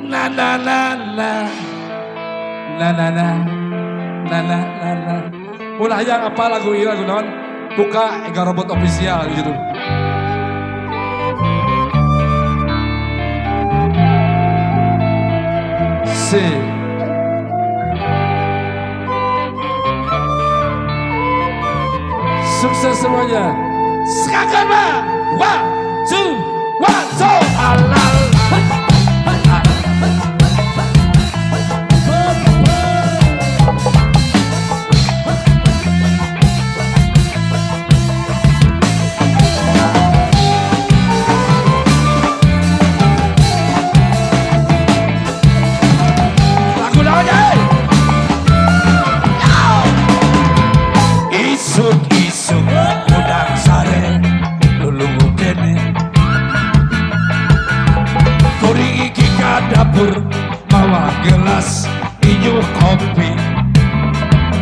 Na na na na na na na na na na na. Ulah yang apa lagu ini lagu non? Buka Ega Robot Official gitu. Si. Sukses semuanya. Sekarang mah. One, two, alal. Isuk-isuk udang sare lulungu kene kuring iki ka dapur mawa gelas ijo kopi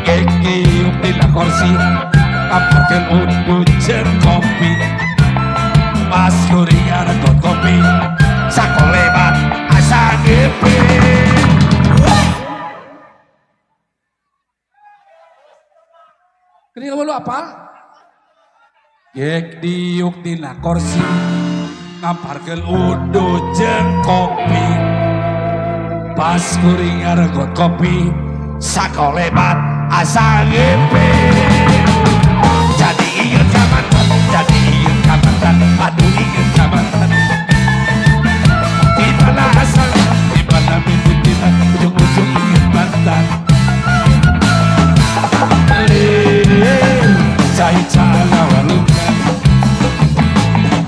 geki di la kursi apaken undu cer kopi pas kuring argot kopi sakolebat asa gepe. Ini kamu lu apa? Gek diuk tina kursi ngamparkeun udu jeung kopi pas kuring aregot kopi sakolebat asa ngepe. Jadi inget kamantan, jadi inget kamantan, aduh inget kamantan. Di mana asal, di mana mimpitina, ujung-ujung inget mantan. Cai cala walungan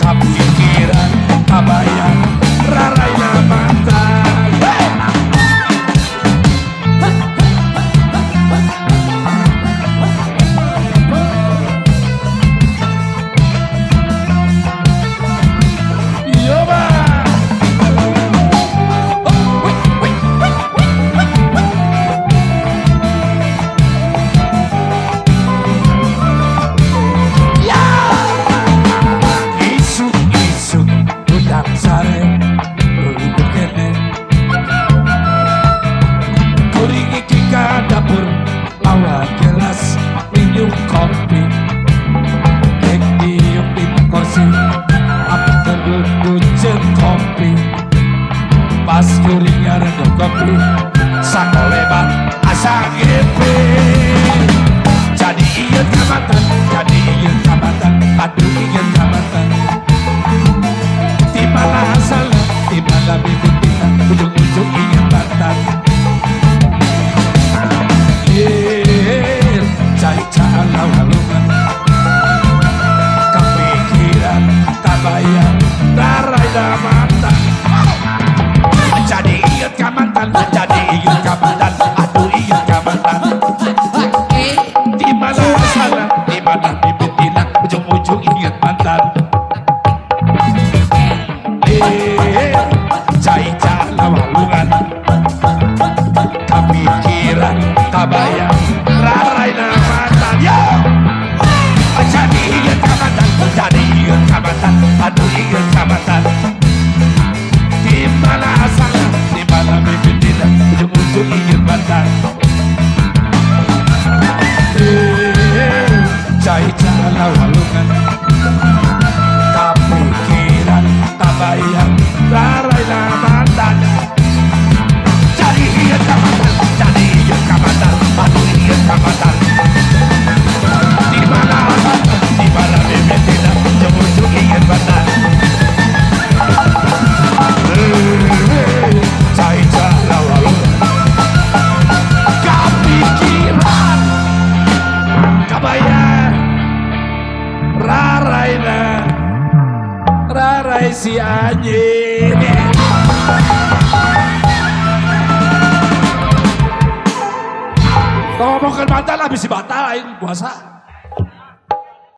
kapikiran kabayang rarayna mata. Yo ba dapur bawa gelas minum kopi kek diuk di kursi apa terundu jeung kopi pas kuring aregot kopi sakolebat asa gepe. Jadi inget kamatan, jadi inget kamatan, aduh inget kamatan. Di mana asalnya, di mana bibit kita, ujung-ujung inget mantan. Cai cala walungan kepikiran tabayang rarayna mata. Jadi inget kamantan, jadi inget kamantan, aduh inget kamantan. Di mana sana, di mana bibitina, ujung-ujung inget mantan. Cai cala walungan kepikiran tabayang rarayna mantan. Yo, jadi inget kamatan, jadi inget kamatan, aduh inget kamatan. Di mana asalnya, di mana bibitina, ujung-ujung inget mantan. Cai cala walungan kepikiran tabayang rarayna mantan. Jadi inget kamatan, jadi inget kamatan, aduh inget kamatan. Di mana asalnya, di mana bibitina, ujung-ujung inget mantan. Cai cala walungan kepikiran kabayang rarayna raray si anjing. Ngomongkan mantan habis dibatalain puasa.